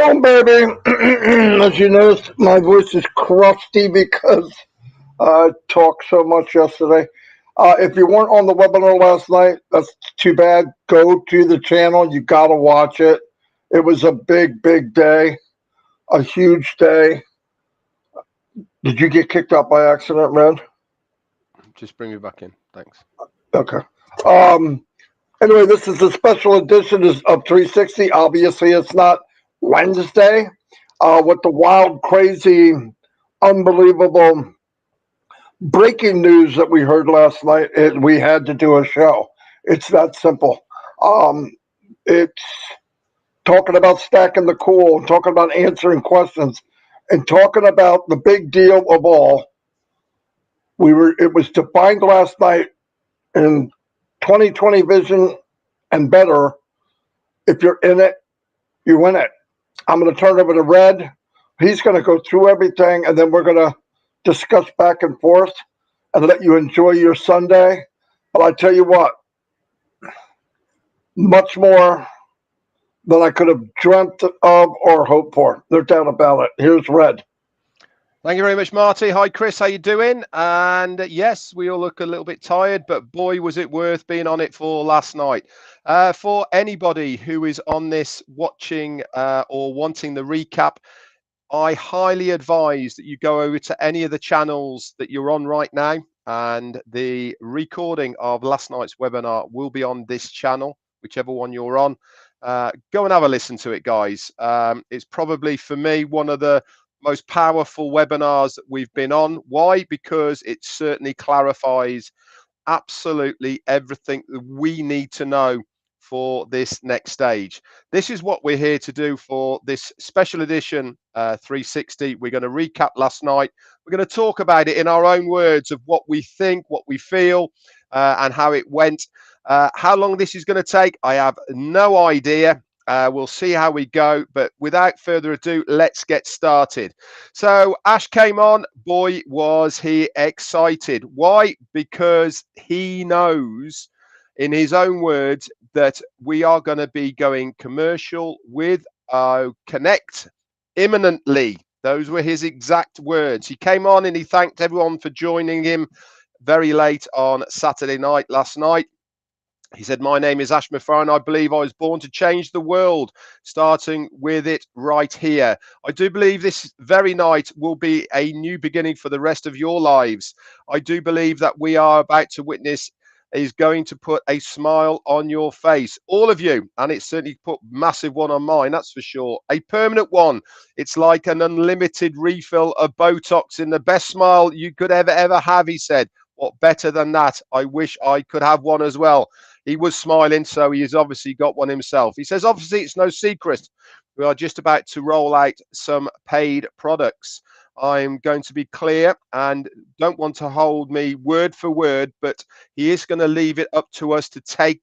on, baby. As you noticed, my voice is crusty because I talked so much yesterday. If you weren't on the webinar last night, that's too bad. Go to the channel. You got to watch it. It was a big, big day, a huge day. Did you get kicked out by accident, Red? Just bring me back in. Thanks. Okay. Anyway, this is a special edition of 360. Obviously, it's not Wednesday. With the wild, crazy, unbelievable breaking news that we heard last night, we had to do a show. It's that simple. It's talking about stacking the cool, talking about answering questions, and talking about the big deal of all. It was defined last night in 2020 vision and better. If you're in it, you win it. I'm going to turn it over to Red. He's going to go through everything, and then we're going to discuss back and forth and let you enjoy your Sunday. But I tell you what, much more than I could have dreamt of or hoped for. No doubt about it. Here's Red. Thank you very much, Marty. Hi, Chris. How you doing? And yes, we all look a little bit tired, but boy, was it worth being on it for last night. For anybody who is on this watching or wanting the recap, I highly advise that you go over to any of the channels that you're on right now, and the recording of last night's webinar will be on this channel, whichever one you're on. Go and have a listen to it, guys. It's probably, for me, one of the most powerful webinars that we've been on. Why? Because it certainly clarifies absolutely everything that we need to know for this next stage. This is what we're here to do for this special edition 360. We're going to recap last night. We're going to talk about it in our own words of what we think, what we feel, and how it went. How long this is going to take, I have no idea. We'll see how we go, but without further ado, let's get started. So Ash came on. Boy, was he excited. Why? Because he knows, in his own words, that we are going to be going commercial with Connect imminently. Those were his exact words. He came on and he thanked everyone for joining him very late on Saturday night last night. He said, "My name is Ash Maffar, and I believe I was born to change the world, starting with it right here. I do believe this very night will be a new beginning for the rest of your lives. I do believe that we are about to witness is going to put a smile on your face, all of you, and it's certainly put massive one on mine, that's for sure. A permanent one. It's like an unlimited refill of Botox in the best smile you could ever have," he said. "What better than that? I wish I could have one as well." He was smiling, so he has obviously got one himself. He says, "Obviously, it's no secret. We are just about to roll out some paid products. I'm going to be clear and don't want to hold me word for word, but he is going to leave it up to us to take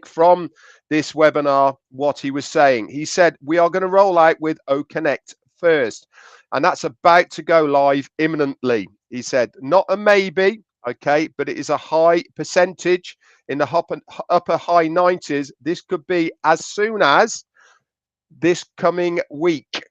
from this webinar what he was saying." He said, "We are going to roll out with OConnect first, and that's about to go live imminently." He said, "Not a maybe, okay, but it is a high percentage in the upper high 90s. This could be as soon as this coming week."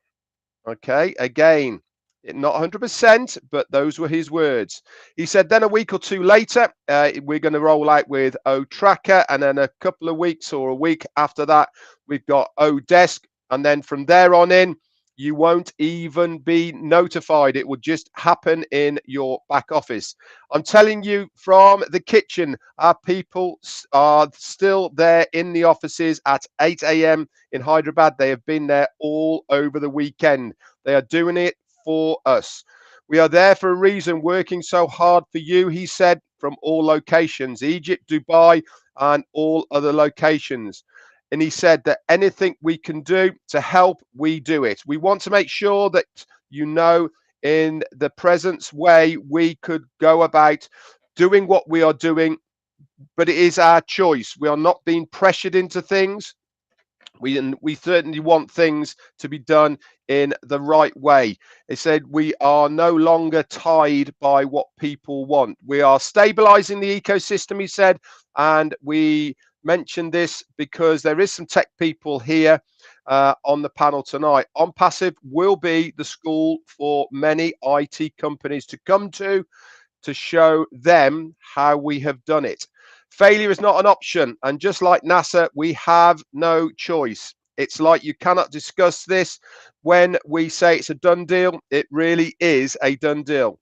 Okay, again, not 100%, but those were his words. He said, "Then a week or two later, we're going to roll out with O-Tracker, and then a couple of weeks or a week after that, we've got O-Desk, and then from there on in, you won't even be notified. It will just happen in your back office. I'm telling you from the kitchen, our people are still there in the offices at 8 a.m. in Hyderabad. They have been there all over the weekend. They are doing it for us. We are there for a reason, working so hard for you," he said, "from all locations, Egypt, Dubai, and all other locations." And he said that anything we can do to help, we do it. We want to make sure that you know, in the presence way, we could go about doing what we are doing, but it is our choice. We are not being pressured into things. We certainly want things to be done in the right way. They said we are no longer tied by what people want. We are stabilizing the ecosystem, he said, and we mentioned this because there is some tech people here on the panel tonight. ONPASSIVE will be the school for many IT companies to come to show them how we have done it. Failure is not an option, and just like NASA, we have no choice. It's like you cannot discuss this. When we say it's a done deal, it really is a done deal.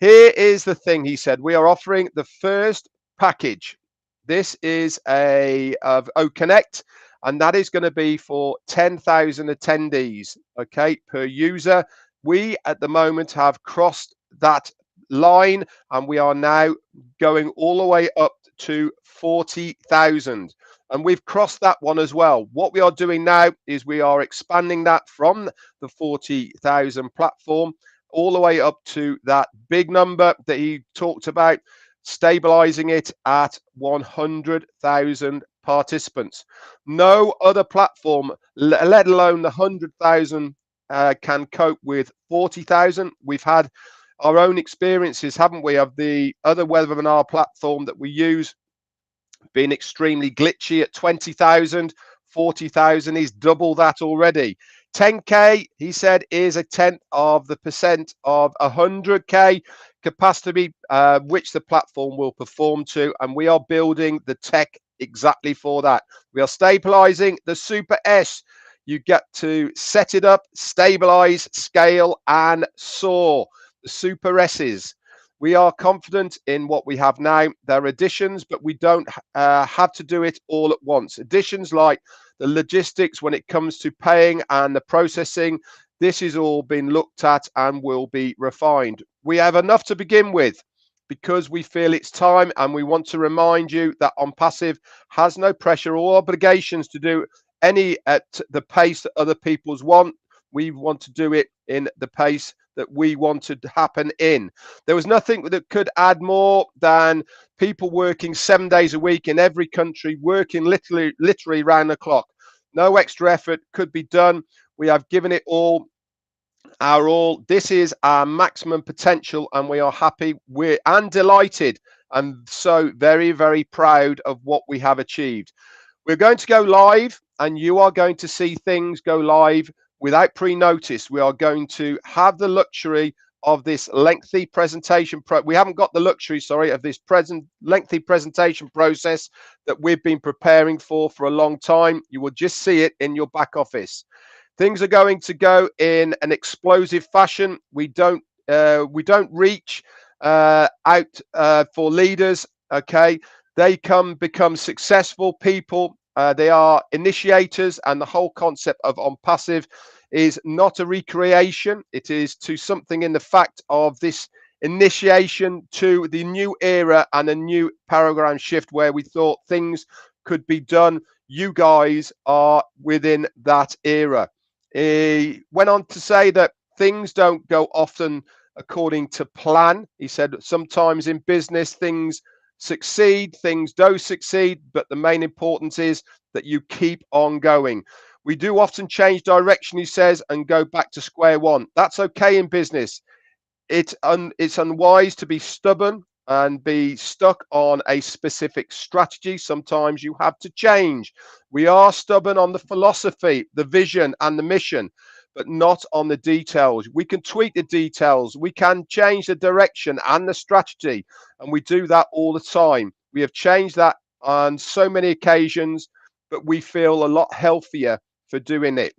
Here is the thing, he said. We are offering the first package. This is of OConnect, and that is going to be for 10,000 attendees, okay, per user. We at the moment have crossed that line, and we are now going all the way up to 40,000, and we've crossed that one as well. What we are doing now is we are expanding that from the 40,000 platform all the way up to that big number that he talked about, stabilizing it at 100,000 participants. No other platform, let alone the 100,000, can cope with 40,000. We've had our own experiences, haven't we, of the other webinar platform that we use being extremely glitchy at 20,000. 40,000 is double that already. 10k, he said, is a tenth of the percent of 100k capacity, which the platform will perform to, and we are building the tech exactly for that. We are stabilizing the Super S. You get to set it up, stabilize, scale, and soar. The Super S's. We are confident in what we have now. There are additions, but we don't have to do it all at once. Additions like the logistics when it comes to paying and the processing, this is all been looked at and will be refined. We have enough to begin with because we feel it's time, and we want to remind you that ONPASSIVE has no pressure or obligations to do any at the pace that other people's want. We want to do it in the pace that we wanted to happen in. There was nothing that could add more than people working 7 days a week in every country, working literally round the clock. No extra effort could be done. We have given it all, our all. This is our maximum potential, and we are happy and delighted, and so very, very proud of what we have achieved. We're going to go live, and you are going to see things go live without pre-notice. We are going to have the luxury of this lengthy presentation. We haven't got the luxury, sorry, of this lengthy presentation process that we've been preparing for a long time. You will just see it in your back office. Things are going to go in an explosive fashion. We don't reach out for leaders. Okay, they become successful people. They are initiators, and the whole concept of ONPASSIVE is not a recreation. It is to something in the fact of this initiation to the new era and a new paradigm shift where we thought things could be done. You guys are within that era. He went on to say that things don't go often according to plan. He said sometimes in business things succeed, things don't succeed, but the main importance is that you keep on going. We do often change direction, he says, and go back to square one. That's okay in business. It's unwise to be stubborn and be stuck on a specific strategy. Sometimes you have to change. We are stubborn on the philosophy, the vision, and the mission, but not on the details. We can tweak the details. We can change the direction and the strategy, and we do that all the time. We have changed that on so many occasions, but we feel a lot healthier for doing it.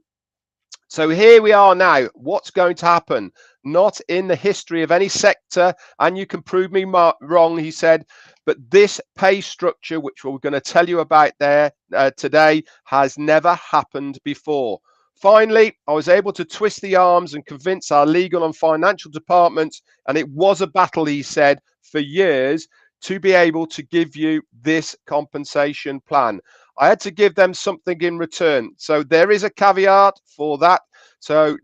So here we are now. What's going to happen? Not in the history of any sector, and you can prove me wrong, he said, but this pay structure, which we're going to tell you about there today, has never happened before. Finally, I was able to twist the arms and convince our legal and financial departments, and it was a battle, he said, for years, to be able to give you this compensation plan. I had to give them something in return. So there is a caveat for that. So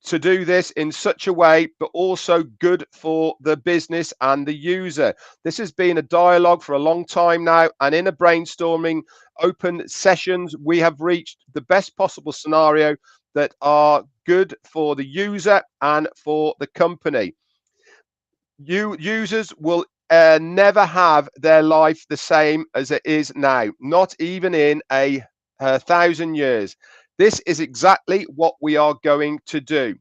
to do this in such a way, but also good for the business and the user. This has been a dialogue for a long time now, and in a brainstorming open sessions, we have reached the best possible scenario that are good for the user and for the company. Users will never have their life the same as it is now, not even in a 1,000 years. This is exactly what we are going to do.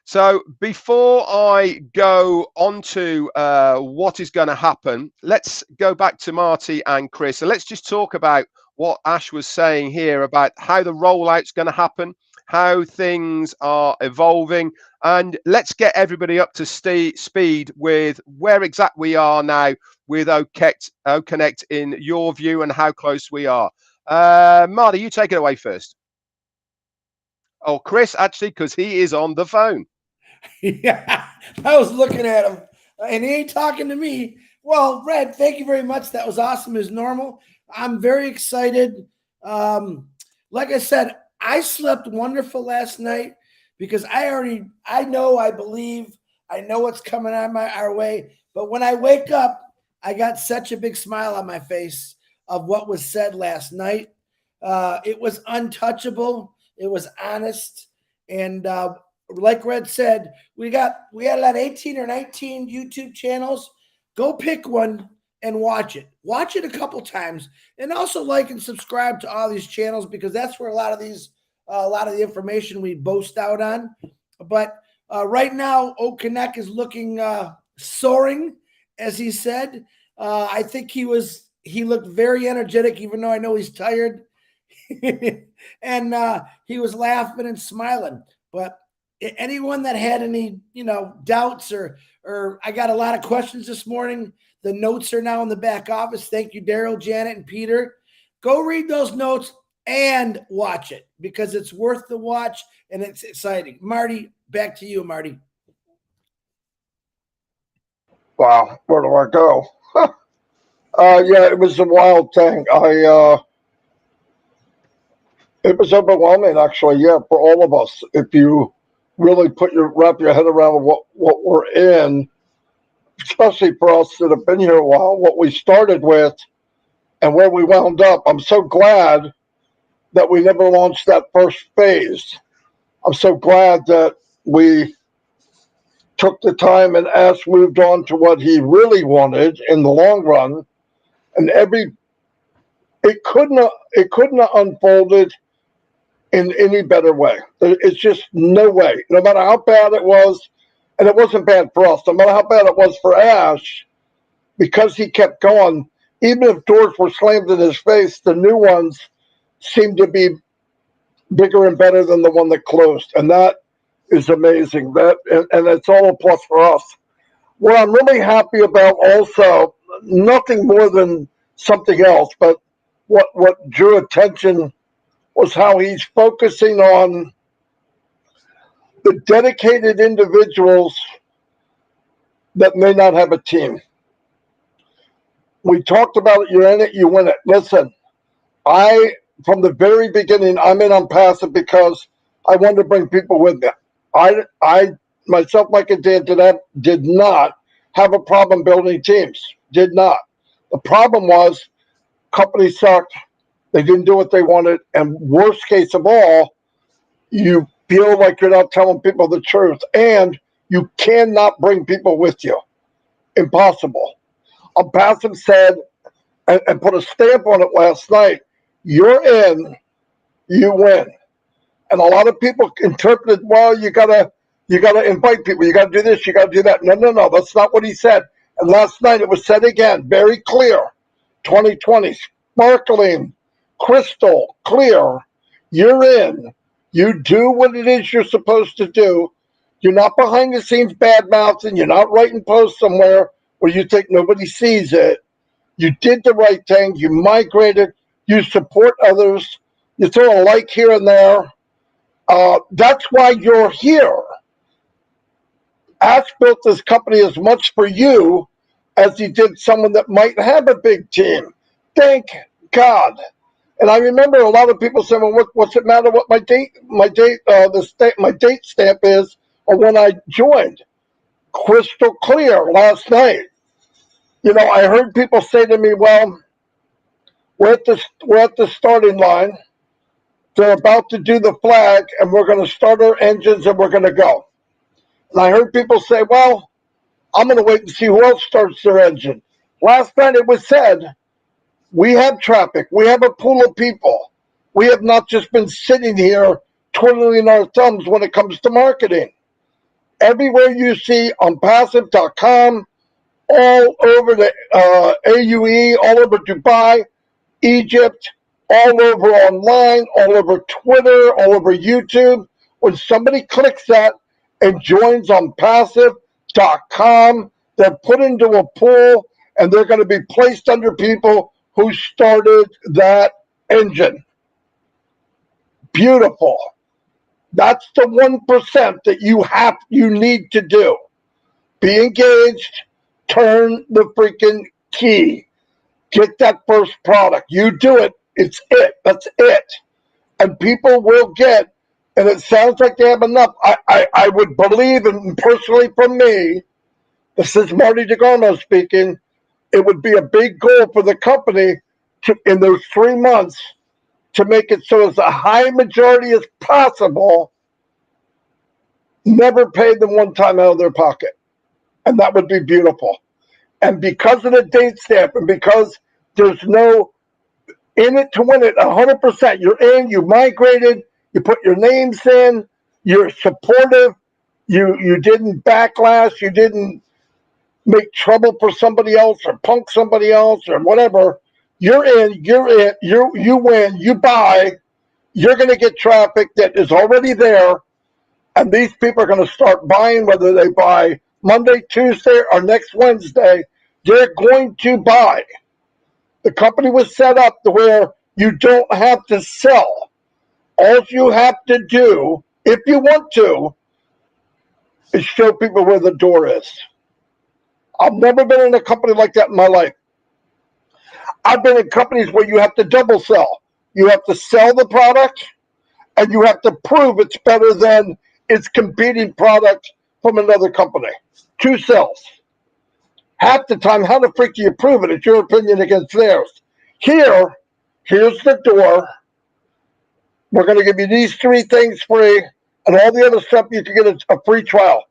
So before I go on to what is going to happen, let's go back to Marty and Chris. So let's just talk about what Ash was saying here about how the rollout's going to happen, how things are evolving, and let's get everybody up to speed with where exactly we are now with OConnect in your view and how close we are. Marty, you take it away first. Oh, Chris, actually, because he is on the phone. Yeah, I was looking at him, and he ain't talking to me. Well, Red, thank you very much. That was awesome as normal. I'm very excited. Like I said, I slept wonderful last night because I know, I believe, I know what's coming on our way. But when I wake up, I got such a big smile on my face of what was said last night. It was untouchable. It was honest, and like Red said, we had about 18 or 19 YouTube channels. Go pick one and watch it. Watch it a couple times, and also like and subscribe to all these channels because that's where a lot of the information we boast out on. But right now, OConnect is looking soaring, as he said. I think he looked very energetic, even though I know he's tired. And he was laughing and smiling. But anyone that had any, doubts or I got a lot of questions this morning. The notes are now in the back office. Thank you, Daryl, Janet, and Peter. Go read those notes and watch it because it's worth the watch and it's exciting. Marty, back to you, Marty. Wow, where do I go? Yeah, it was a wild thing. It was overwhelming, actually. Yeah, for all of us. If you really wrap your head around what we're in, especially for us that have been here a while, what we started with and where we wound up. I'm so glad that we never launched that first phase. I'm so glad that we took the time and Ash moved on to what he really wanted in the long run. And it couldn't have unfolded in any better way. It's just no way. No matter how bad it was, and it wasn't bad for us, no matter how bad it was for Ash, because he kept going, even if doors were slammed in his face, the new ones seemed to be bigger and better than the one that closed. And that is amazing. And it's all a plus for us. What I'm really happy about also, nothing more than something else, but what drew attention was how he's focusing on the dedicated individuals that may not have a team. We talked about it, you're in it, you win it. Listen, from the very beginning, I'm in ONPASSIVE because I wanted to bring people with me. I myself, Mike, and Dan did not have a problem building teams. Did not. The problem was companies sucked. They didn't do what they wanted. And worst case of all, you feel like you're not telling people the truth. And you cannot bring people with you. Impossible. ONPASSIVE said, and put a stamp on it last night, you're in, you win. And a lot of people interpreted, well, you gotta invite people, you gotta do this, you gotta do that. No, that's not what he said. And last night it was said again, very clear. 2020, sparkling, crystal clear. You're in. You do what it is you're supposed to do. You're not behind the scenes bad mouthing. You're not writing posts somewhere where you think nobody sees it. You did the right thing. You migrated. You support others. You throw a like here and there. That's why you're here. Ash built this company as much for you as he did someone that might have a big team. Thank God. And I remember a lot of people saying, "Well, what's it matter what my date stamp is, or when I joined?" Crystal clear last night. I heard people say to me, "Well, we're at the starting line. They're about to do the flag, and we're going to start our engines, and we're going to go." And I heard people say, "Well, I'm going to wait and see who else starts their engine." Last night it was said, we have traffic. We have a pool of people. we have not just been sitting here twiddling our thumbs when it comes to marketing. Everywhere you see on passive.com, all over the AUE, all over Dubai, Egypt, all over online, all over Twitter, all over YouTube. When somebody clicks that and joins on passive.com, they're put into a pool and they're going to be placed under people who started that engine. Beautiful. That's the 1% that you need to do. Be engaged, turn the freaking key. Get that first product. You do it. It's it. That's it. And people will get, and it sounds like they have enough. I would believe, and personally from me, this is Marty DeGarmo speaking, it would be a big goal for the company to, in those 3 months, to make it so as a high majority as possible never pay them one time out of their pocket. And that would be beautiful. And because of the date stamp and because there's no in it to win it 100%, you're in, you migrated, you put your names in, you're supportive, you didn't backlash, you didn't make trouble for somebody else or punk somebody else or whatever. You're in, you win, you buy, you're going to get traffic that is already there. And these people are going to start buying, whether they buy Monday, Tuesday, or next Wednesday. They're going to buy. The company was set up to where you don't have to sell. All you have to do, if you want to, is show people where the door is. I've never been in a company like that in my life. I've been in companies where you have to double sell. You have to sell the product, and you have to prove it's better than its competing product from another company. 2 sells. Half the time, how the freak do you prove it? It's your opinion against theirs. Here's the door. We're going to give you these 3 things free, and all the other stuff you can get a free trial.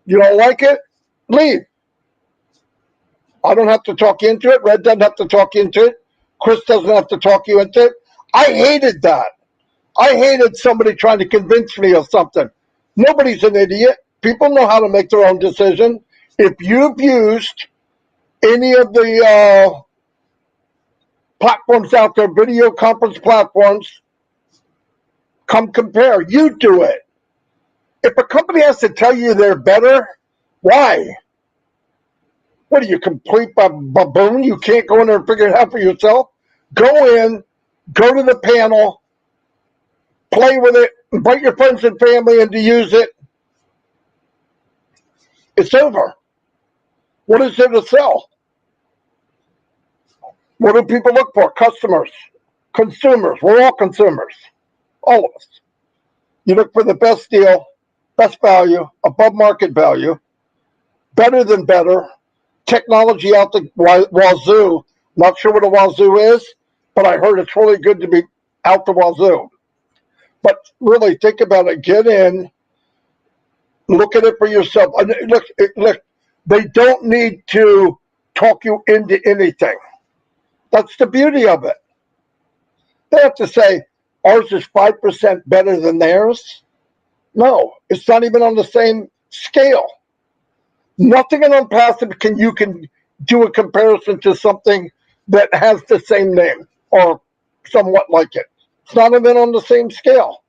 You don't like it? Leave. I don't have to talk you into it. Red doesn't have to talk you into it. Chris doesn't have to talk you into it. I hated that. I hated somebody trying to convince me of something. Nobody's an idiot. People know how to make their own decision. If you've used any of the platforms out there, video conference platforms, come compare. You do it. If a company has to tell you they're better, why? What are you, complete baboon? You can't go in there and figure it out for yourself? Go in, go to the panel, play with it, invite your friends and family in to use it. It's over. What is there to sell? What do people look for? Customers, consumers. We're all consumers. All of us. You look for the best deal, best value, above market value, better than better, technology out the wazoo. Not sure what a wazoo is, but I heard it's really good to be out the wazoo. But really think about it. Get in, look at it for yourself. Look, they don't need to talk you into anything. That's the beauty of it. They have to say, ours is 5% better than theirs. No, it's not even on the same scale. Nothing in ONPASSIVE you can do a comparison to something that has the same name or somewhat like it. It's not even on the same scale.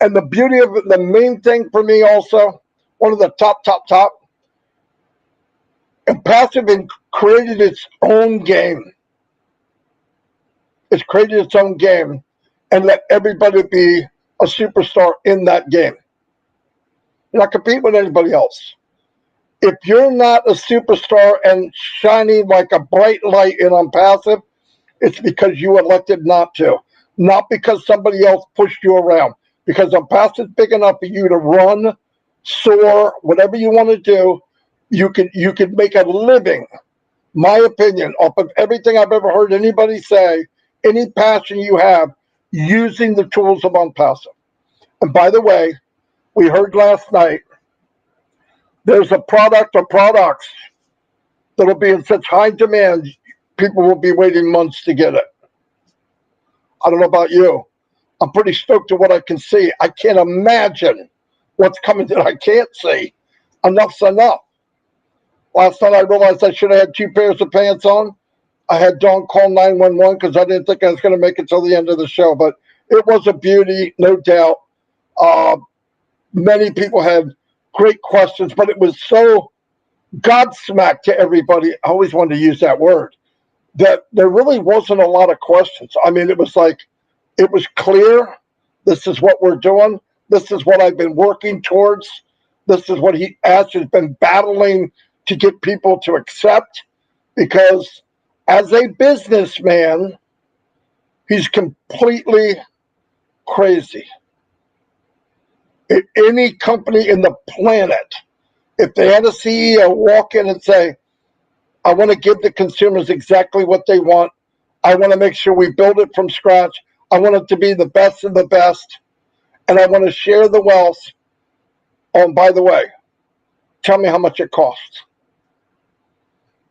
And the beauty of it, the main thing for me also, one of the top, ONPASSIVE created its own game. It's created its own game and let everybody be a superstar in that game. You're not competing with anybody else. If you're not a superstar and shining like a bright light in ONPASSIVE, it's because you elected not to. Not because somebody else pushed you around. Because ONPASSIVE is big enough for you to run, soar, whatever you want to do. You can make a living, my opinion, off of everything I've ever heard anybody say, any passion you have, using the tools of ONPASSIVE. And by the way, we heard last night, there's a product or products that'll be in such high demand, people will be waiting months to get it. I don't know about you, I'm pretty stoked at what I can see. I can't imagine what's coming that I can't see. Enough's enough. Last night I realized I should have had 2 pairs of pants on. I had Dawn call 911 because I didn't think I was going to make it till the end of the show. But it was a beauty, no doubt. Many people had great questions, but it was so godsmacked to everybody. I always wanted to use that word. That there really wasn't a lot of questions. I mean, it was like, it was clear. This is what we're doing. This is what I've been working towards. This is what Ash has been battling to get people to accept. Because as a businessman, he's completely crazy. Any company in the planet, if they had a CEO walk in and say, I want to give the consumers exactly what they want. I want to make sure we build it from scratch. I want it to be the best of the best. And I want to share the wealth. Oh, and by the way, tell me how much it costs.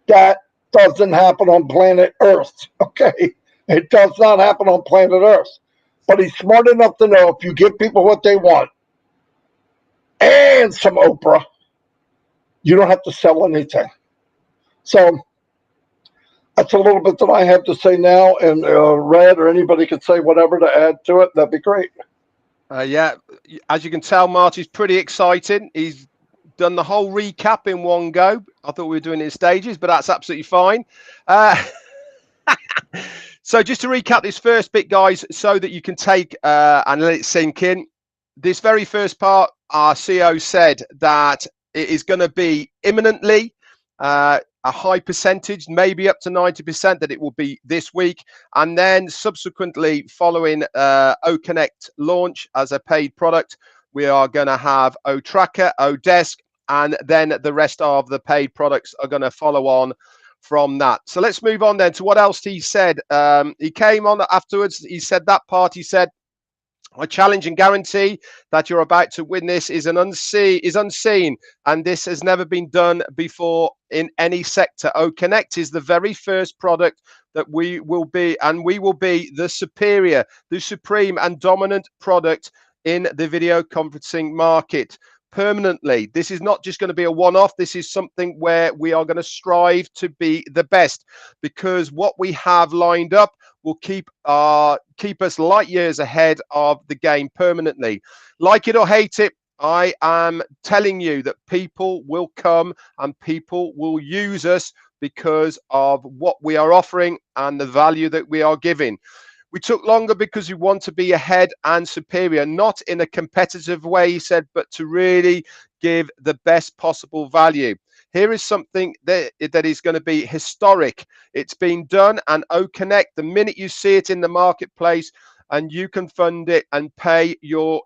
That doesn't happen on planet Earth, okay? It does not happen on planet Earth. But he's smart enough to know if you give people what they want and some Oprah, you don't have to sell anything. So that's a little bit that I have to say now, and Red or anybody could say whatever to add to it. That'd be great. Yeah, as you can tell, Marty's pretty excited. He's done the whole recap in one go. I thought we were doing it in stages, but that's absolutely fine. So just to recap this first bit, guys, so that you can take and let it sink in. This very first part, our CEO said that it is going to be imminently a high percentage, maybe up to 90%, that it will be this week. And then subsequently, following OConnect launch as a paid product, we are going to have OTracker, ODesk, and then the rest of the paid products are going to follow on from that. So let's move on then to what else he said. He came on afterwards. He said that part, he said, I challenge and guarantee that you're about to win this is unseen, and this has never been done before in any sector. OConnect is the very first product that we will be the superior, the supreme and dominant product in the video conferencing market permanently. This is not just going to be a one-off. This is something where we are going to strive to be the best, because what we have lined up will keep us light years ahead of the game permanently. Like it or hate it, I am telling you that people will come and people will use us because of what we are offering and the value that we are giving. We took longer because we want to be ahead and superior, not in a competitive way, he said, but to really give the best possible value. Here is something that is going to be historic. It's been done, and OConnect, the minute you see it in the marketplace, and you can fund it and pay your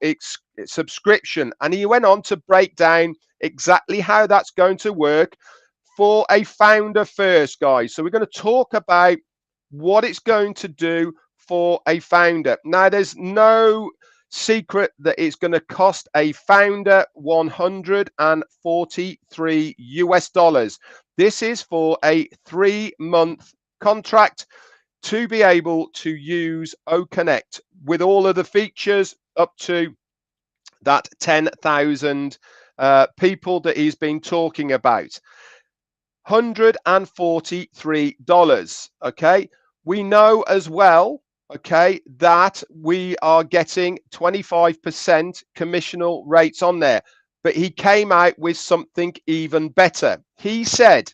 subscription. And he went on to break down exactly how that's going to work for a founder first, guys. So we're going to talk about what it's going to do for a founder. Now, there's no secret that it's going to cost a founder $143 US. This is for a 3-month contract to be able to use OConnect with all of the features up to that 10,000 people that he's been talking about. $143. Okay, we know as well, okay, that we are getting 25% commissional rates on there, but he came out with something even better. He said,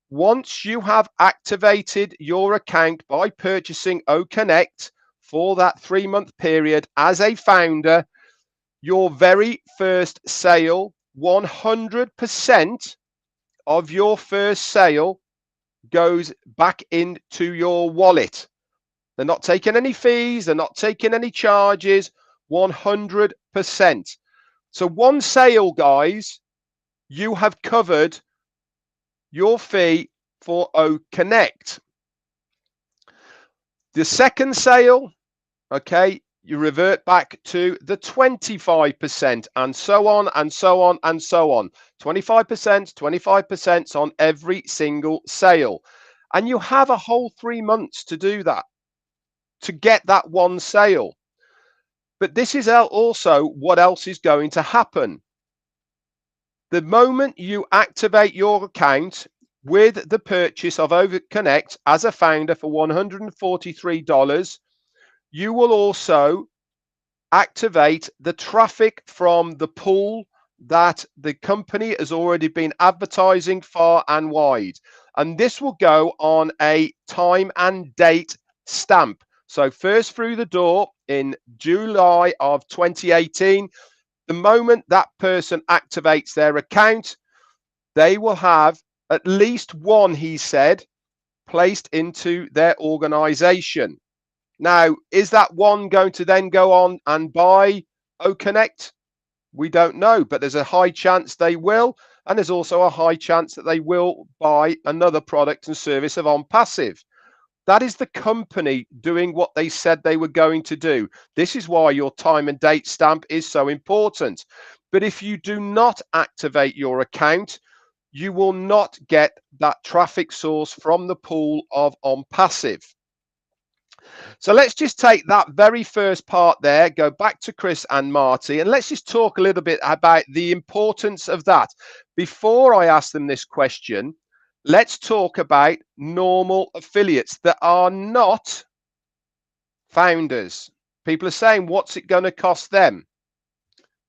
once you have activated your account by purchasing OConnect for that 3-month period as a founder, your very first sale, 100% of your first sale goes back into your wallet. They're not taking any fees. They're not taking any charges. 100%. So one sale, guys, you have covered your fee for OConnect. The second sale, okay, you revert back to the 25%, and so on and so on and so on. 25% on every single sale. And you have a whole 3 months to do that, to get that one sale. But this is also what else is going to happen. The moment you activate your account with the purchase of OverConnect as a founder for $143, you will also activate the traffic from the pool that the company has already been advertising far and wide. And this will go on a time and date stamp. So first through the door in July of 2018, the moment that person activates their account, they will have at least one, he said, placed into their organization. Now, is that one going to then go on and buy OConnect? We don't know, but there's a high chance they will. And there's also a high chance that they will buy another product and service of ONPASSIVE. That is the company doing what they said they were going to do. This is why your time and date stamp is so important. But if you do not activate your account, you will not get that traffic source from the pool of ONPASSIVE. So let's just take that very first part there, go back to Chris and Marty, and let's just talk a little bit about the importance of that. Before I ask them this question, let's talk about normal affiliates that are not founders. People are saying, what's it going to cost them?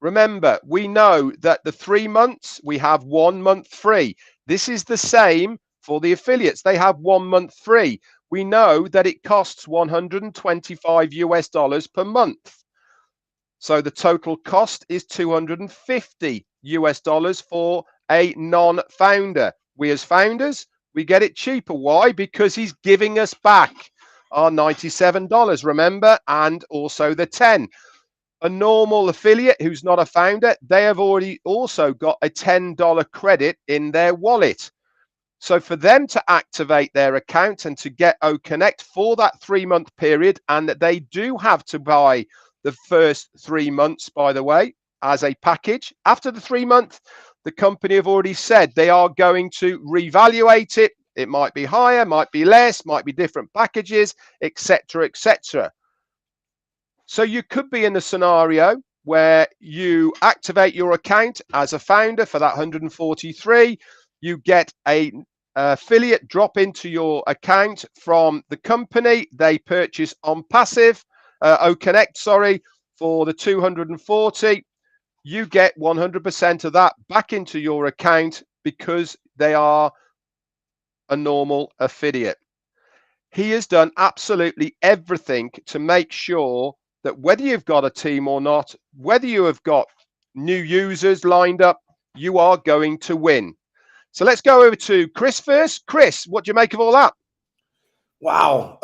Remember, we know that the 3 months, we have 1 month free. This is the same for the affiliates. They have 1 month free. We know that it costs $125 per month. So the total cost is $250 for a non-founder. We as founders, we get it cheaper. Why? Because he's giving us back our $97, remember, and also the 10. A normal affiliate who's not a founder, they have already also got a $10 credit in their wallet. So for them to activate their account and to get OConnect for that 3 month period, and that they do have to buy the first 3 months, by the way, as a package. After the 3 month, the company have already said they are going to reevaluate it. It might be higher, might be less, might be different packages, etc., etc. So you could be in a scenario where you activate your account as a founder for that 143. You get a affiliate drop into your account from the company. They purchase ONPASSIVE, OConnect, sorry, for the 240. You get 100% of that back into your account because they are a normal affiliate. He has done absolutely everything to make sure that whether you've got a team or not, whether you have got new users lined up, you are going to win. So let's go over to Chris first. Chris, what do you make of all that? Wow.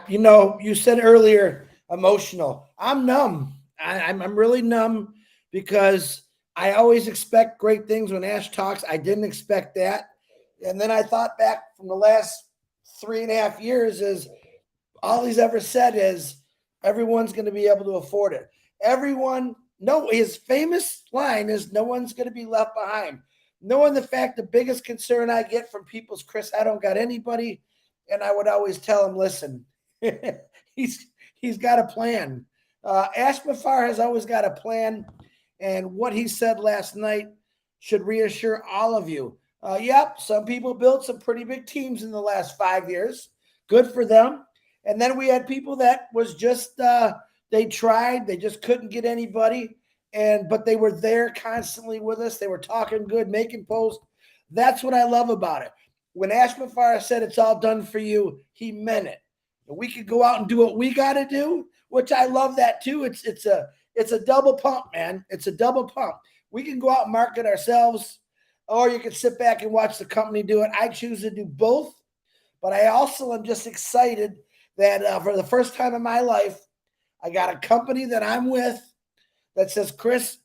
You said earlier, emotional. I'm numb. I'm really numb because I always expect great things when Ash talks. I didn't expect that. And then I thought back from the last 3.5 years is all he's ever said is everyone's going to be able to afford it. His famous line is no one's going to be left behind. Knowing the fact, the biggest concern I get from people is, Chris, I don't got anybody. And I would always tell him, listen, he's got a plan. Ash Mafar has always got a plan. And what he said last night should reassure all of you. Yep, some people built some pretty big teams in the last 5 years. Good for them. And then we had people that was just, they tried, they just couldn't get anybody. But they were there constantly with us. They were talking good, making posts. That's what I love about it. When Ash Mafar said it's all done for you, he meant it. We could go out and do what we got to do, which I love that too. It's a double pump, man. It's a double pump. We can go out and market ourselves, or you can sit back and watch the company do it. I choose to do both, but I also am just excited that for the first time in my life, I got a company that I'm with that says, Chris,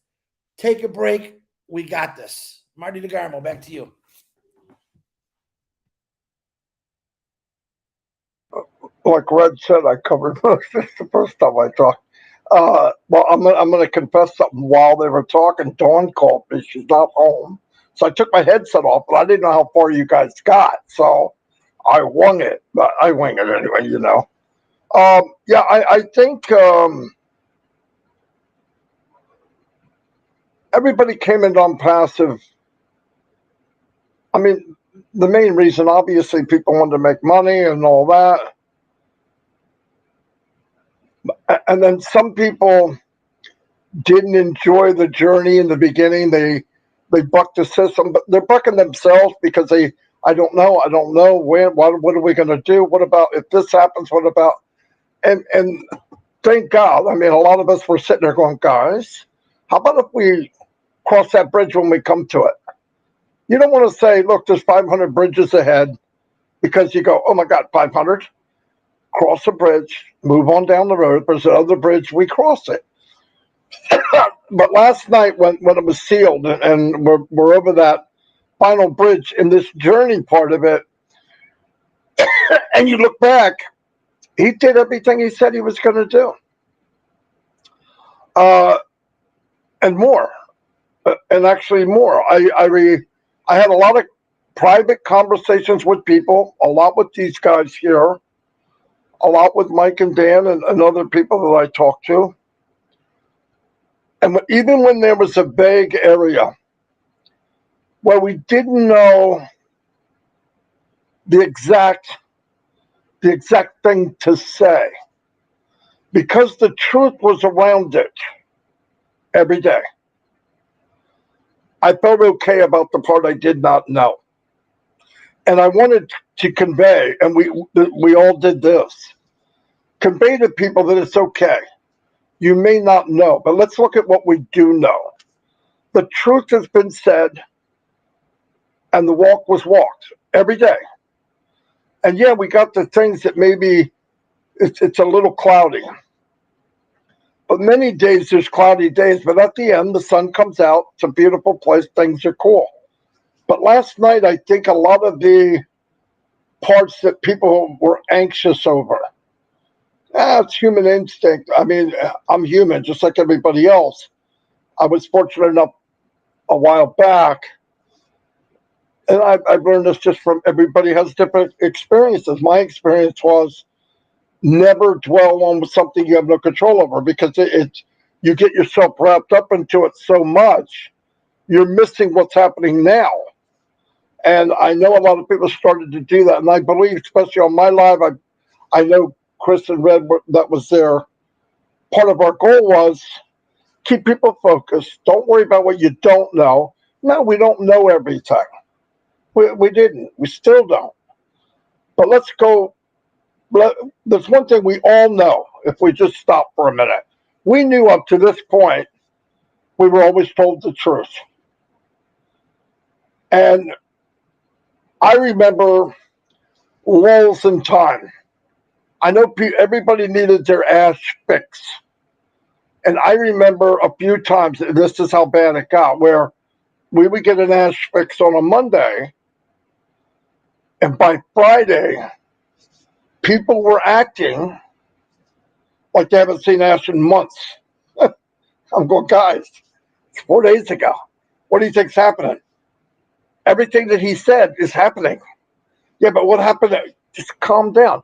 take a break. We got this. Marty DeGarmo, back to you. Like Red said, I covered most of this the first time I talked. Well, I'm gonna confess something. While they were talking, Dawn called me. She's not home, so I took my headset off, but I didn't know how far you guys got, so I wung it. But I wing it anyway, you know. Yeah, I think everybody came into ONPASSIVE. I mean, the main reason, obviously, people wanted to make money and all that. And then some people didn't enjoy the journey in the beginning. They bucked the system, but they're bucking themselves because I don't know what are we going to do? What about if this happens? What about, and thank God, I mean, a lot of us were sitting there going, guys, how about if we cross that bridge when we come to it? You don't want to say, look, there's 500 bridges ahead, because you go, oh my God, 500? Cross the bridge, move on down the road. There's another bridge, we cross it. But last night when it was sealed and we're over that final bridge in this journey part of it, and you look back, he did everything he said he was going to do. And more. And actually more. I had a lot of private conversations with people, a lot with these guys here, a lot with Mike and Dan and other people that I talked to. And even when there was a vague area where we didn't know the exact thing to say, because the truth was around it every day, I felt okay about the part I did not know. And I wanted to convey, and we all did this, convey to people that it's okay. You may not know, but let's look at what we do know. The truth has been said, and the walk was walked every day. And yeah, we got the things that maybe it's a little cloudy. But many days there's cloudy days, but at the end, the sun comes out. It's a beautiful place. Things are cool. But last night, I think a lot of the parts that people were anxious over, it's human instinct. I mean, I'm human, just like everybody else. I was fortunate enough a while back, and I've learned this just from everybody has different experiences. My experience was never dwell on something you have no control over, because you get yourself wrapped up into it so much, you're missing what's happening now. And I know a lot of people started to do that, and I believe, especially on my live, I know Chris and Red, that was their part of our goal was keep people focused. Don't worry about what you don't know. No, we don't know everything. We didn't. We still don't. But let's go. There's one thing we all know, if we just stop for a minute. We knew up to this point we were always told the truth. And I remember lulls in time. I know everybody needed their ass fixed. And I remember a few times, this is how bad it got, where we would get an ass fix on a Monday, and by Friday, people were acting like they haven't seen Ash in months. I'm going, guys, it's 4 days ago. What do you think's happening? Everything that he said is happening. Yeah, but what happened? Just calm down.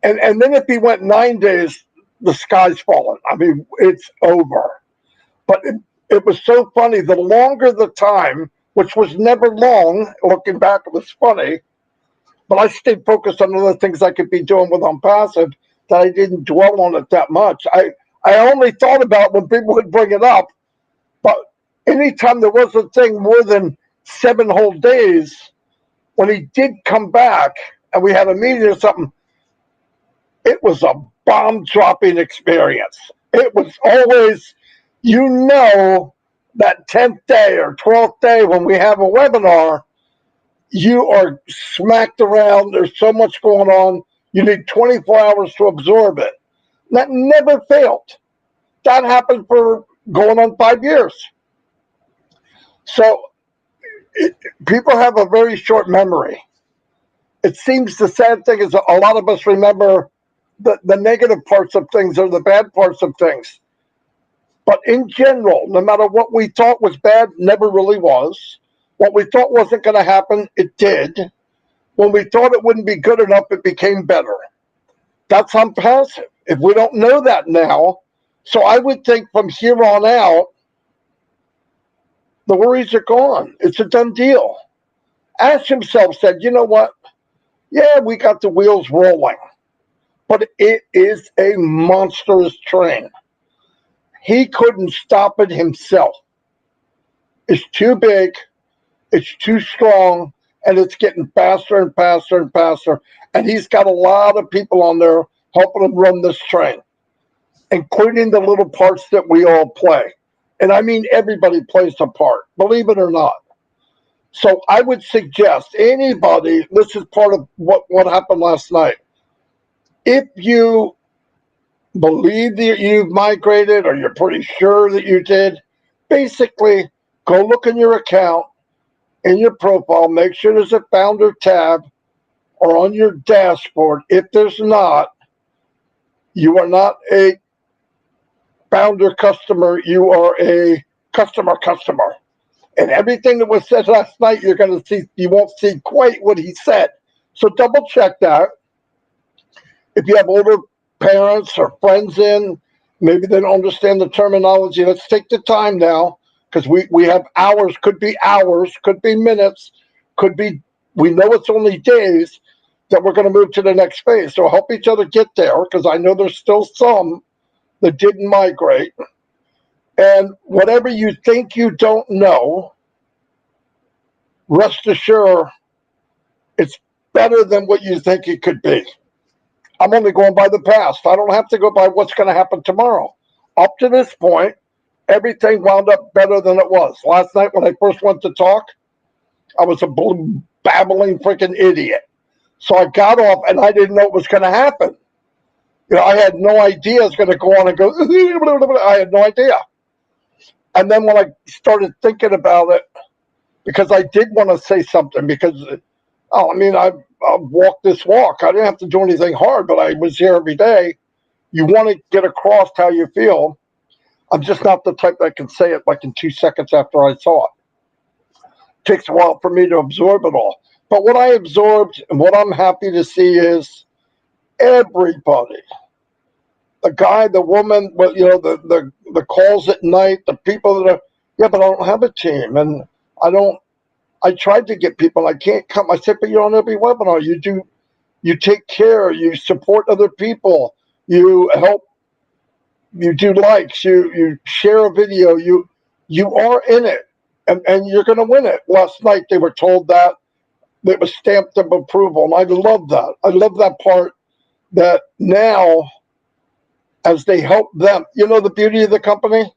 And then if he went 9 days, the sky's falling. I mean, it's over. But it was so funny. The longer the time, which was never long, looking back, it was funny, but I stayed focused on other things I could be doing with ONPASSIVE, that I didn't dwell on it that much. I only thought about when people would bring it up, but anytime there was a thing more than 7 whole days, when he did come back and we had a meeting or something, it was a bomb-dropping experience. It was always, that 10th day or 12th day when we have a webinar, you are smacked around. There's so much going on. You need 24 hours to absorb it. That never failed. That happened for going on 5 years. So people have a very short memory. It seems the sad thing is a lot of us remember the negative parts of things or the bad parts of things. But in general, no matter what we thought was bad, never really was. What we thought wasn't going to happen, it did. When we thought it wouldn't be good enough, it became better. That's ONPASSIVE. If we don't know that now, so I would think from here on out, The worries are gone. It's a done deal. Ash himself said, you know what? Yeah, we got the wheels rolling, but it is a monstrous train. He couldn't stop it himself. It's too big, it's too strong, and it's getting faster and faster and faster. And he's got a lot of people on there helping him run this train, including the little parts that we all play. And I mean, everybody plays a part, believe it or not. So I would suggest anybody, this is part of what happened last night. If you believe that you've migrated or you're pretty sure that you did, basically go look in your account, in your profile, make sure there's a founder tab or on your dashboard. If there's not, you are not a founder customer, you are a customer. And everything that was said last night, you're going to see, you won't see quite what he said. So double check that. If you have older parents or friends in, maybe they don't understand the terminology. Let's take the time now, because we have hours, could be minutes, could be, we know it's only days that we're going to move to the next phase. So help each other get there, because I know there's still some that didn't migrate. And whatever you think you don't know, rest assured, it's better than what you think it could be. I'm only going by the past. I don't have to go by what's going to happen tomorrow. Up to this point, everything wound up better than it was. Last night when I first went to talk, I was a babbling freaking idiot. So I got off and I didn't know what was going to happen. You know, I had no idea it was going to go on and go, I had no idea. And then when I started thinking about it, because I did want to say something, because, I mean, I walked this walk. I didn't have to do anything hard, but I was here every day. You want to get across how you feel. I'm just not the type that can say it like in 2 seconds after I saw it. It takes a while for me to absorb it all. But what I absorbed and what I'm happy to see is everybody, the guy, the woman, you know, the calls at night, the people that are, yeah, but I don't have a team. And I tried to get people, I can't come. I said, but you're on every webinar. You take care, you support other people, you help, you do likes, you share a video, you are in it, and you're going to win it. Last night they were told that. It was stamped of approval, and I love that. I love that part, that now as they help them, you know, the beauty of the company,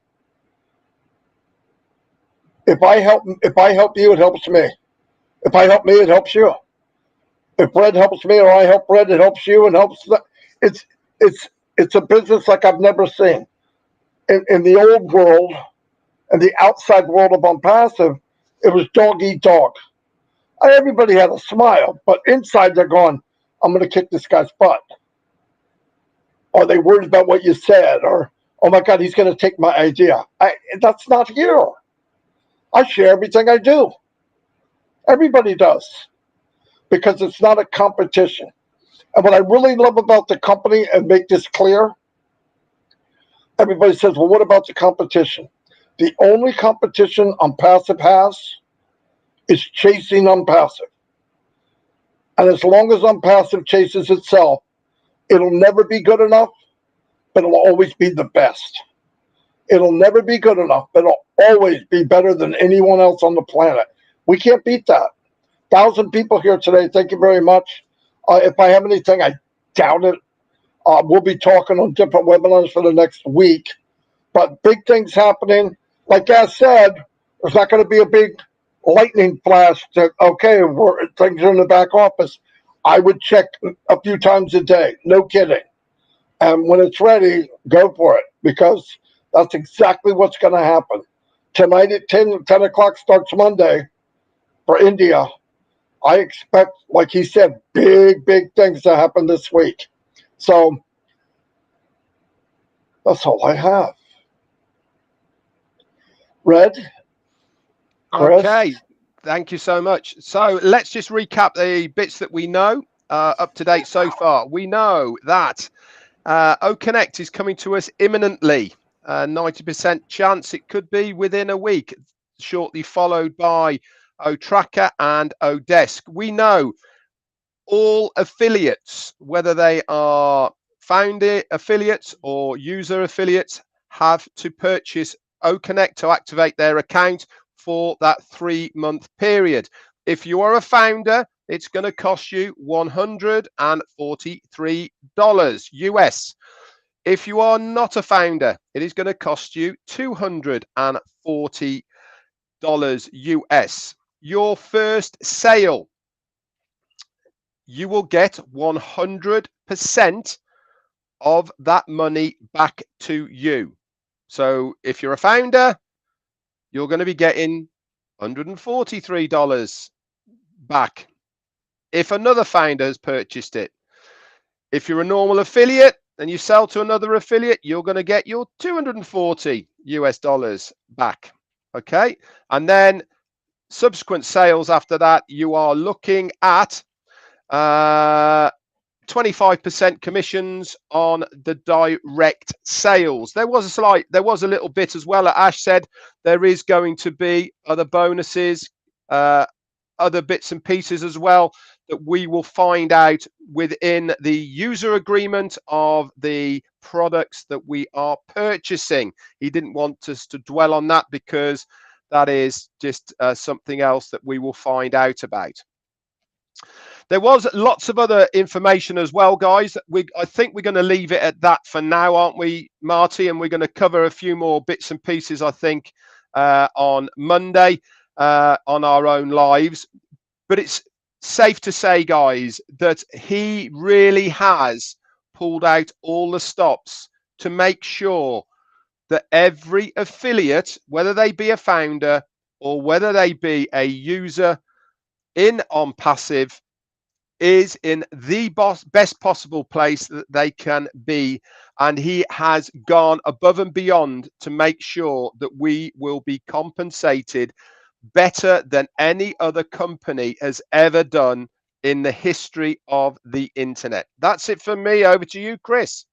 if I help you, it helps me. If I help me, it helps you. If Red helps me or I help Red, it helps you and helps them. It's a business like I've never seen. In the old world and the outside world of ONPASSIVE, it was dog eat dog. Everybody had a smile, but inside they're going, I'm going to kick this guy's butt. Are they worried about what you said? Or, oh my God, he's going to take my idea. That's not here. I share everything I do. Everybody does. Because it's not a competition. And what I really love about the company, and make this clear, everybody says, well, what about the competition? The only competition ONPASSIVE has is chasing ONPASSIVE. And as long as ONPASSIVE chases itself, it'll never be good enough, but it'll always be the best. It'll never be good enough, but it'll always be better than anyone else on the planet. We can't beat that. 1,000 people here today. Thank you very much. If I have anything, I doubt it. We'll be talking on different webinars for the next week. But big things happening. Like I said, there's not going to be a big lightning flash that, okay, things are in the back office. I would check a few times a day. No kidding. And when it's ready, go for it, because that's exactly what's going to happen. Tonight at 10 o'clock starts Monday for India. I expect, like he said, big things to happen this week. So that's all I have. Red? Chris? Okay, thank you so much. So let's just recap the bits that we know up to date so far. We know that OConnect is coming to us imminently. 90% chance it could be within a week. shortly followed by OTracker and Odesk. We know all affiliates, whether they are founder affiliates or user affiliates, have to purchase OConnect to activate their account for that 3-month period. If you are a founder, it's going to cost you $143 US. If you are not a founder, it is going to cost you $240 US. Your first sale, you will get 100% of that money back to you. So if you're a founder, you're going to be getting $143 back if another founder has purchased it. If you're a normal affiliate and you sell to another affiliate, you're going to get your $240 US back. Okay. And then subsequent sales after that, you are looking at 25% commissions on the direct sales. There was a little bit as well. Ash said there is going to be other bonuses, other bits and pieces as well that we will find out within the user agreement of the products that we are purchasing. He didn't want us to dwell on that because that is just something else that we will find out about. There was lots of other information as well, guys. I think we're going to leave it at that for now, aren't we, Marty? And we're going to cover a few more bits and pieces, I think, on Monday on our own lives. But it's safe to say, guys, that he really has pulled out all the stops to make sure that every affiliate, whether they be a founder or whether they be a user in ONPASSIVE, is in the best possible place that they can be. And he has gone above and beyond to make sure that we will be compensated better than any other company has ever done in the history of the internet. That's it for me. Over to you, Chris.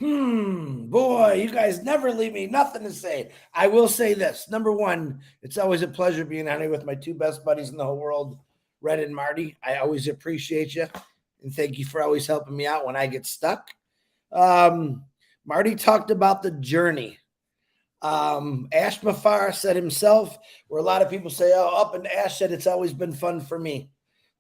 Boy, you guys never leave me nothing to say. I will say this. Number one, it's always a pleasure being on here with my two best buddies in the whole world, Red and Marty. I always appreciate you. And thank you for always helping me out when I get stuck. Marty talked about the journey. Ash Mafar said himself, where a lot of people say, oh, up, and Ash said it's always been fun for me.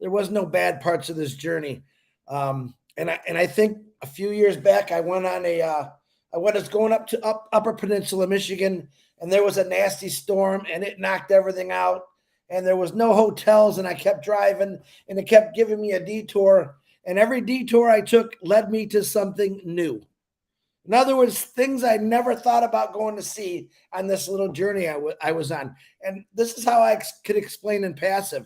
There was no bad parts of this journey. And I think a few years back, I was going up to Upper Peninsula, Michigan, and there was a nasty storm and it knocked everything out. And there was no hotels, and I kept driving, and it kept giving me a detour. And every detour I took led me to something new. In other words, things I never thought about going to see on this little journey I was on. And this is how I could explain in passive.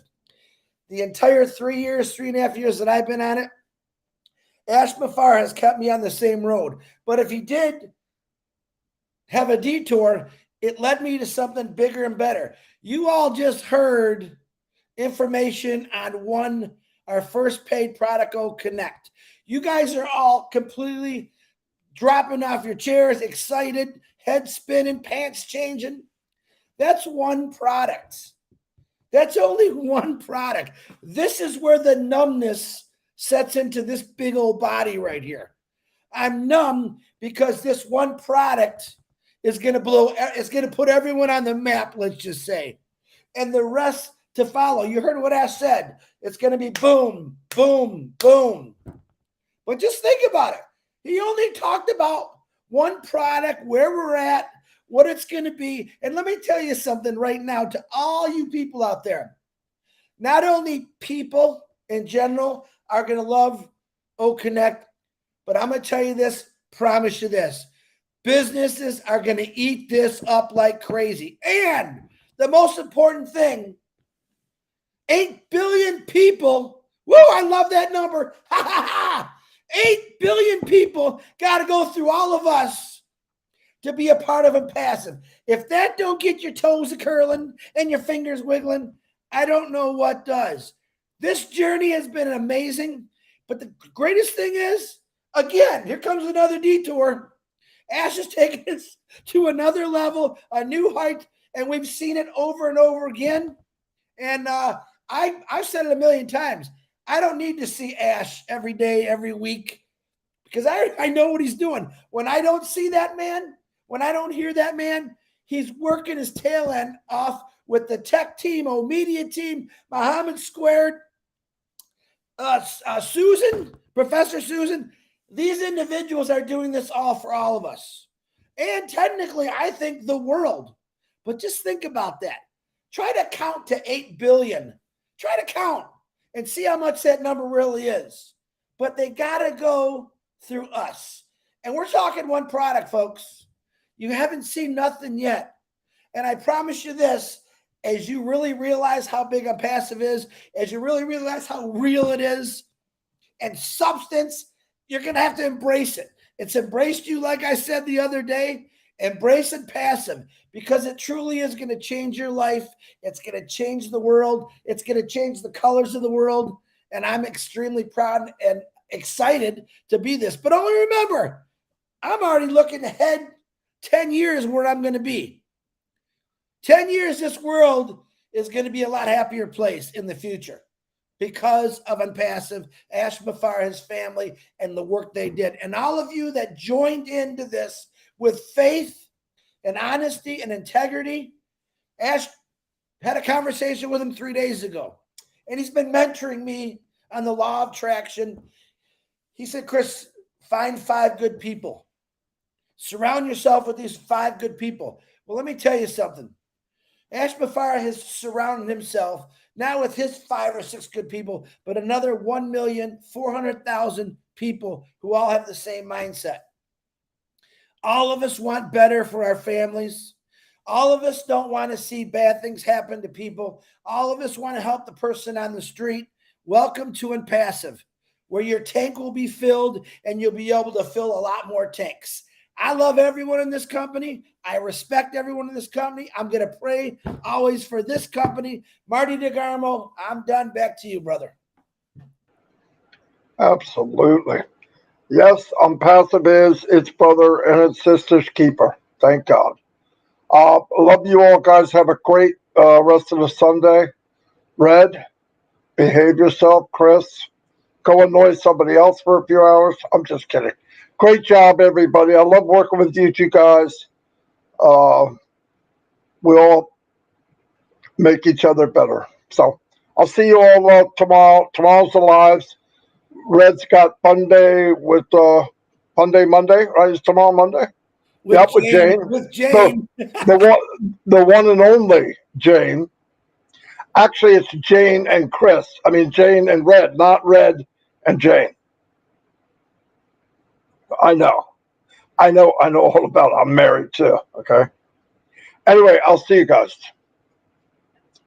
The entire 3.5 years that I've been on it, Ash Mafar has kept me on the same road. But if he did have a detour, it led me to something bigger and better. You all just heard information on our first paid product, OConnect. You guys are all completely dropping off your chairs, excited, head spinning, pants changing. That's one product. That's only one product. This is where the numbness sets into this big old body right here. I'm numb because this one product is going to put everyone on the map, let's just say. And the rest to follow. You heard what Ash said. It's going to be boom, boom, boom. But just think about it. He only talked about one product, where we're at, what it's going to be. And let me tell you something right now to all you people out there. Not only people in general are going to love OConnect, but I'm going to tell you this, promise you this. Businesses are going to eat this up like crazy. And the most important thing, 8 billion people. Woo, I love that number. 8 billion people got to go through all of us to be a part of ONPASSIVE. If that don't get your toes a-curling and your fingers wiggling, I don't know what does. This journey has been amazing. But the greatest thing is, again, here comes another detour. Ash is taking us to another level, a new height, and we've seen it over and over again. And I've said it a million times. I don't need to see Ash every day, every week, because I know what he's doing. When I don't see that man, when I don't hear that man, he's working his tail end off with the tech team, media team, Muhammad Squared, Susan, Professor Susan. These individuals are doing this all for all of us. And technically, I think the world. But just think about that. Try to count to 8 billion. Try to count and see how much that number really is. But they got to go through us. And we're talking one product, folks. You haven't seen nothing yet. And I promise you this, as you really realize how big ONPASSIVE is, as you really realize how real it is, and substance, you're going to have to embrace it. It's embraced you, like I said the other day. Embrace ONPASSIVE, because it truly is going to change your life. It's going to change the world. It's going to change the colors of the world. And I'm extremely proud and excited to be this. But only remember, I'm already looking ahead 10 years where I'm going to be. 10 years, this world is going to be a lot happier place in the future because of ONPASSIVE, Ash Mafar, his family, and the work they did. And all of you that joined into this with faith and honesty and integrity. Ash had a conversation with him 3 days ago, and he's been mentoring me on the law of attraction. He said, Chris, find 5 good people. Surround yourself with these 5 good people. Well, let me tell you something. Ash Mafar has surrounded himself now with his 5 or 6 good people, but another 1,400,000 people who all have the same mindset. All of us want better for our families. All of us don't want to see bad things happen to people. All of us want to help the person on the street. Welcome to ONPASSIVE, where your tank will be filled and you'll be able to fill a lot more tanks. I love everyone in this company. I respect everyone in this company. I'm going to pray always for this company. Marty DeGarmo, I'm done. Back to you, brother. Absolutely. Yes, ONPASSIVE is its brother and its sister's keeper. Thank God. Love you all, guys. Have a great rest of the Sunday. Red, behave yourself. Chris, go annoy somebody else for a few hours. I'm just kidding. Great job, everybody. I love working with you two guys. We all make each other better. So I'll see you all tomorrow. Tomorrow's the lives. Red's got Monday with Monday, right? Is tomorrow Monday? With Yep, with Jane. With Jane. The one and only Jane. Actually, it's Jane and Chris. I mean, Jane and Red, not Red and Jane. I know all about it. I'm married too. Okay. Anyway, I'll see you guys.